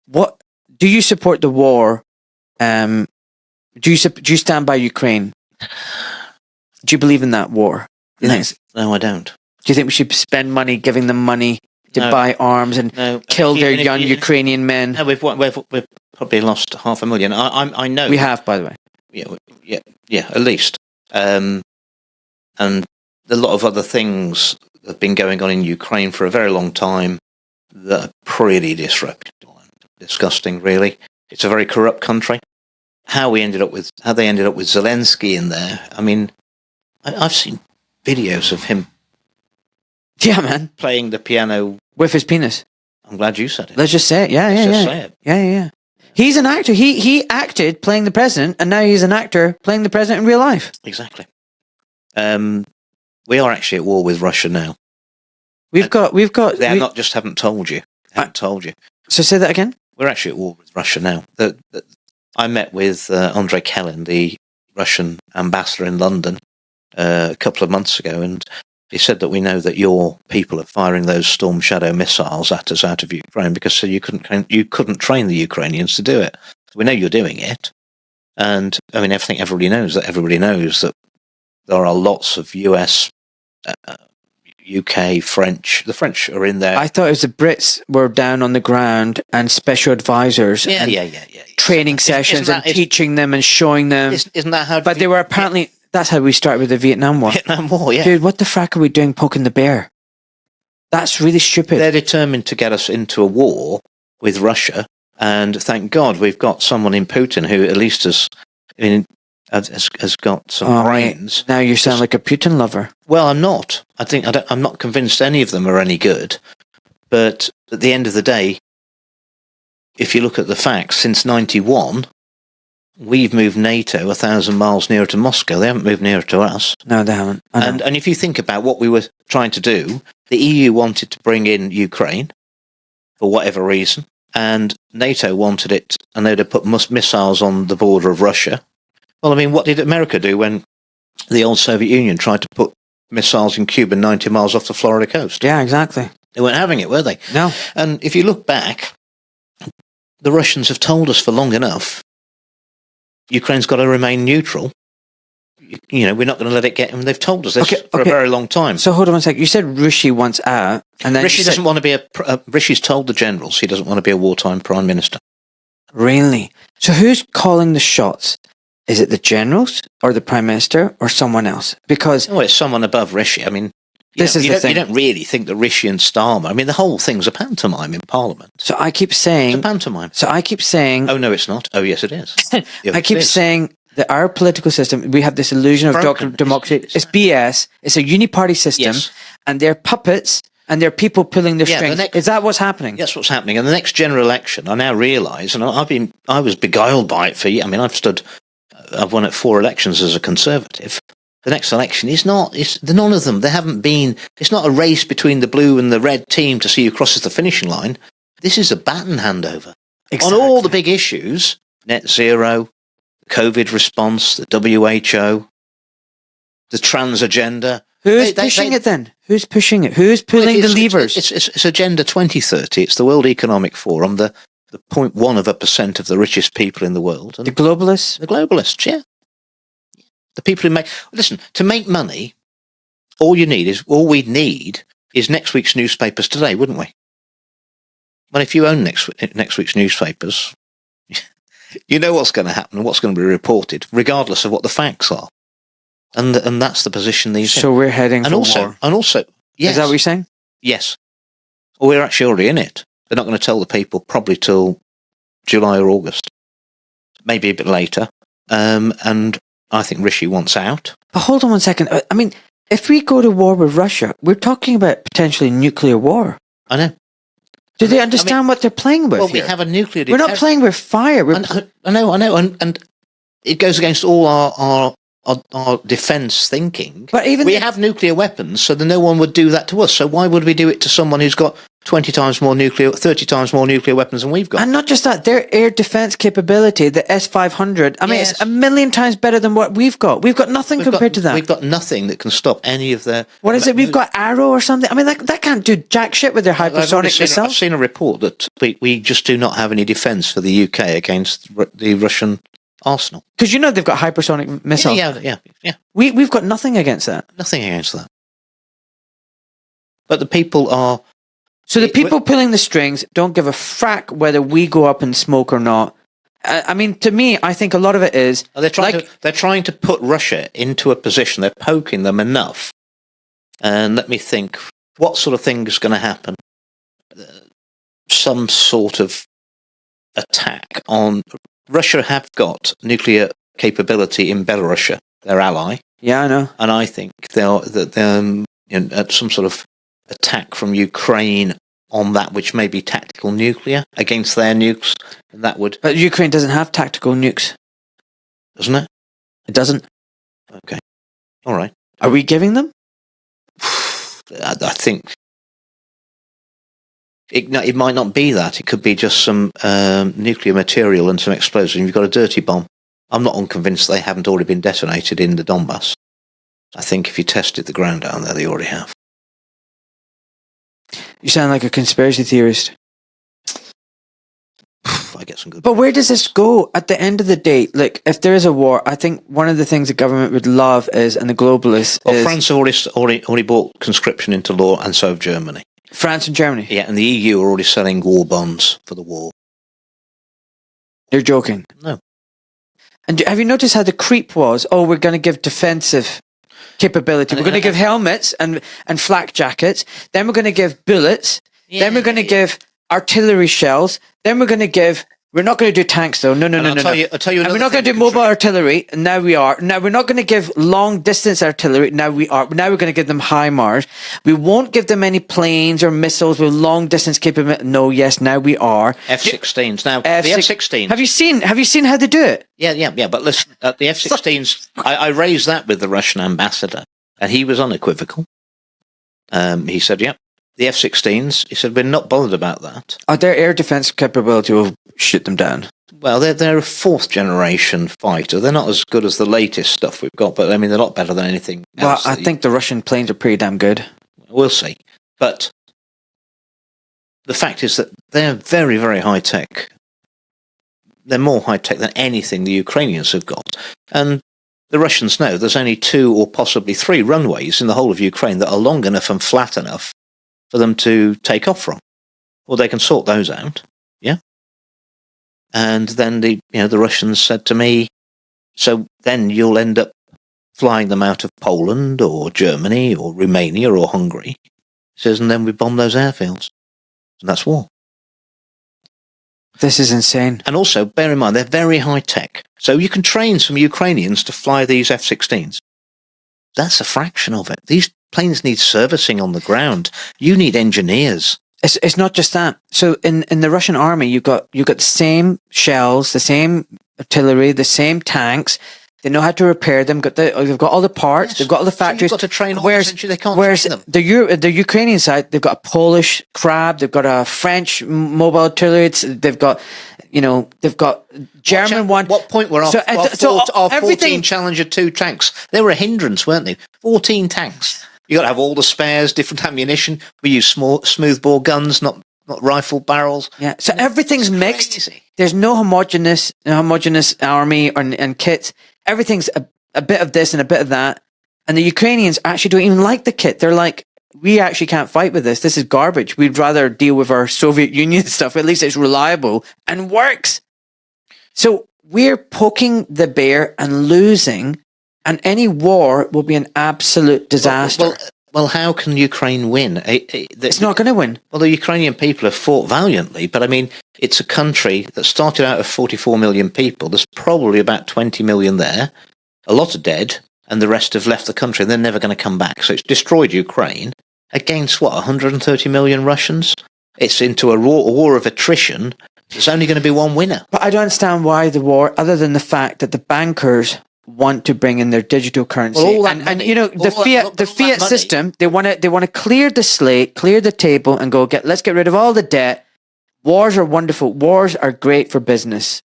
what do you support the war? Do you stand by Ukraine? Do you believe in that war? No, I don't. Do you think we should spend money giving them money to buy arms and kill their young Ukrainian men? No, we've probably lost 500,000. I know we have, by the way. Yeah, at least. And a lot of other things have been going on in Ukraine for a very long time that are pretty disreputable and disgusting. Really, it's a very corrupt country. How they ended up with Zelensky in there. I mean, I've seen videos of him. Yeah, man, playing the piano with his penis. I'm glad you said it. Let's just say it. Yeah. He's an actor. He acted playing the president, and now he's an actor playing the president in real life. Exactly. We are actually at war with Russia now. We've got. They haven't told you. They haven't told you. So say that again. We're actually at war with Russia now. I met with Andrei Kelin, the Russian ambassador in London, a couple of months ago, and he said that we know that your people are firing those Storm Shadow missiles at us out of Ukraine because you couldn't train the Ukrainians to do it. We know you're doing it, and I mean everybody knows that there are lots of US, UK, French. The French are in there. I thought it was the Brits were down on the ground and special advisors. Yeah. Training sessions and teaching them and showing them. Isn't that how? But they were apparently. That's how we started with the Vietnam War. Yeah. Dude, what the frack are we doing poking the bear? That's really stupid. They're determined to get us into a war with Russia, and thank God we've got someone in Putin who at least has got some brains. Now you sound like a Putin lover. Well, I'm not. I'm not convinced any of them are any good. But at the end of the day, if you look at the facts, since 91... we've moved NATO 1,000 miles nearer to Moscow. They haven't moved nearer to us. No, they haven't. And if you think about what we were trying to do, the EU wanted to bring in Ukraine for whatever reason, and NATO wanted it, and they'd have put missiles on the border of Russia. Well, I mean, what did America do when the old Soviet Union tried to put missiles in Cuba 90 miles off the Florida coast? Yeah, exactly. They weren't having it, were they? No. And if you look back, the Russians have told us for long enough Ukraine's got to remain neutral. We're not going to let it get him. They've told us this for a very long time. So hold on a sec. You said Rishi wants out, and then Rishi doesn't want to be Rishi's told the generals he doesn't want to be a wartime prime minister. Really? So who's calling the shots? Is it the generals or the prime minister or someone else? Because it's someone above Rishi. I mean, you don't really think that Rishi and Starmer. I mean, the whole thing's a pantomime in Parliament. So I keep saying... It's a pantomime. So I keep saying... Oh, no, it's not. Oh, yes, it is. I keep saying that our political system, we have this illusion of democracy. It's BS. It's a uni-party system. Yes. And they're puppets and they're people pulling the strings. Is that what's happening? That's what's happening. And the next general election, I now realise, and I was beguiled by it for years. I mean, I've won at 4 elections as a Conservative. The next election is not, none of them, it's not a race between the blue and the red team to see who crosses the finishing line. This is a baton handover. Exactly. On all the big issues, net zero, COVID response, the WHO, the trans agenda. Who's pushing it then? Who's pushing it? Who's pulling the levers? It's Agenda 2030. It's the World Economic Forum, the 0.1% of the richest people in the world. The globalists? The globalists, yeah. The people who to make money, all we'd need is next week's newspapers today, wouldn't we? But if you own next week's newspapers, you know what's going to happen and what's going to be reported, regardless of what the facts are. And that's the position these. So we're heading for war. And also, yes. Is that what you're saying? Yes. Well, we're actually already in it. They're not going to tell the people probably till July or August, maybe a bit later. And I think Rishi wants out. But hold on 1 second. I mean, if we go to war with Russia, we're talking about potentially nuclear war. I know. Do they understand what they're playing with? Well, we have a nuclear. We're not playing with fire. I know, and it goes against all our defence thinking. But even we have nuclear weapons, so that no one would do that to us. So why would we do it to someone who's got 20 times more 30 times more nuclear weapons than we've got. And not just that, their air defense capability, the S-500, I mean, it's a million times better than what we've got. We've got nothing compared to that. We've got nothing that can stop any of their... What is it? We've got Arrow or something? I mean, that can't do jack shit with their hypersonic missiles. I've seen a report that we just do not have any defence for the UK against the Russian arsenal. Because you know they've got hypersonic missiles. Yeah. We've got nothing against that. Nothing against that. But the people are... So the people pulling the strings don't give a frack whether we go up in smoke or not. I mean, to me, I think a lot of it is... They're trying to put Russia into a position. They're poking them enough. And let me think, what sort of thing is going to happen? Some sort of attack on... Russia have got nuclear capability in Belarus, their ally. Yeah, I know. And I think they're at some sort of attack from Ukraine on that which may be tactical nuclear against their nukes, and that would... But Ukraine doesn't have tactical nukes. Doesn't it? It doesn't. Okay. All right. Are we giving them? I think it might not be that. It could be just some nuclear material and some explosion. You've got a dirty bomb. I'm not unconvinced they haven't already been detonated in the Donbass. I think if you tested the ground down there, they already have. You sound like a conspiracy theorist. I get some good... But where does this go at the end of the day? Like, if there is a war, I think one of the things the government would love is, and the globalists France have already brought conscription into law, and so have Germany. France and Germany? Yeah, and the EU are already selling war bonds for the war. You're joking? No. And have you noticed how the creep was, we're going to give defensive capability. We're going to give helmets and flak jackets. Then we're going to give bullets. Yeah. Then we're going to give artillery shells. Then we're going to give... We're not going to do tanks, though. No. I'll tell you and we're not going to do mobile artillery. Now we are. Now we're not going to give long-distance artillery. Now we are. Now we're going to give them HIMARS. We won't give them any planes or missiles with long-distance capability. No, yes, now we are. F-16s. Now, the F-16s... Have you seen how they do it? Yeah. But listen, the F-16s... I raised that with the Russian ambassador, and he was unequivocal. He said, yep. The F-16s, he said, we're not bothered about that. Their air defense capability will shoot them down. Well, they're a fourth generation fighter. They're not as good as the latest stuff we've got, but I mean, they're a lot better than anything else. Well, I think the Russian planes are pretty damn good. We'll see. But the fact is that they're very, very high tech. They're more high tech than anything the Ukrainians have got. And the Russians know there's only 2 or possibly 3 runways in the whole of Ukraine that are long enough and flat enough for them to take off from. Well, they can sort those out, yeah? And then the Russians said to me, so then you'll end up flying them out of Poland or Germany or Romania or Hungary. He says, and then we bomb those airfields. And that's war. This is insane. And also, bear in mind, they're very high tech. So you can train some Ukrainians to fly these F-16s. That's a fraction of it. These planes need servicing on the ground. You need engineers. It's not just that. So in the Russian army, you've got the same shells, the same artillery, the same tanks. They know how to repair them. They've got all the parts. Yes. They've got all the factories. So you've got to train all they can't whereas train them. The Ukrainian side, they've got a Polish Crab. They've got a French mobile artillery. They've got German one. What point were our 14 Challenger 2 tanks? They were a hindrance, weren't they? 14 tanks. You got to have all the spares, different ammunition. We use smoothbore guns, not rifle barrels. Yeah, so everything's mixed. There's no homogeneous army and kits. Everything's a bit of this and a bit of that. And the Ukrainians actually don't even like the kit. They're like, we actually can't fight with this. This is garbage. We'd rather deal with our Soviet Union stuff. At least it's reliable and works. So we're poking the bear and losing. And any war will be an absolute disaster. Well, how can Ukraine win? It's not going to win. Well, the Ukrainian people have fought valiantly, but I mean, it's a country that started out of 44 million people. There's probably about 20 million there. A lot are dead, and the rest have left the country, and they're never going to come back. So it's destroyed Ukraine against, 130 million Russians? It's into a war of attrition. There's only going to be one winner. But I don't understand why the war, other than the fact that the bankers want to bring in their digital currency, Well, all that and money- you know the all fiat that money- system. They want to clear the slate, clear the table, and let's get rid of all the debt. Wars are wonderful. Wars are great for business.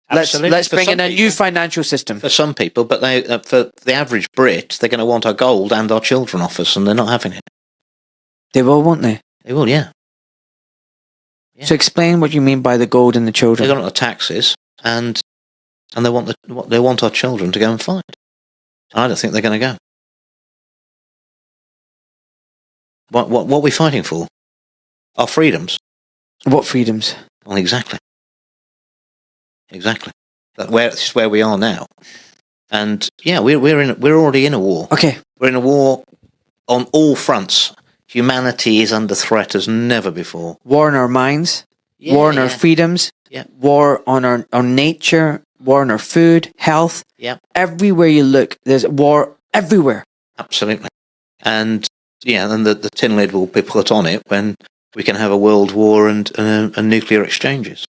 Absolutely. Let's For bring some in a new people. financial system. For some people, but they for the average Brit, they're going to want our gold and our children off us, and they're not having it. They will, won't they? They will, yeah. Yeah. So explain what you mean by the gold and the They children. want the taxes, and they want our children to go and fight. I don't think they're going to go. What are we fighting for? Our freedoms. What freedoms? Well, exactly. This is where we are now, and yeah, we're already in a war. Okay. We're in a war on all fronts. Humanity is under threat as never before. War on our minds. War on our freedoms. Yeah. War on our nature. War on our food, health. Yeah. Everywhere you look, there's war everywhere. Absolutely. And yeah, then the tin lid will be put on it when we can have a world war and nuclear exchanges.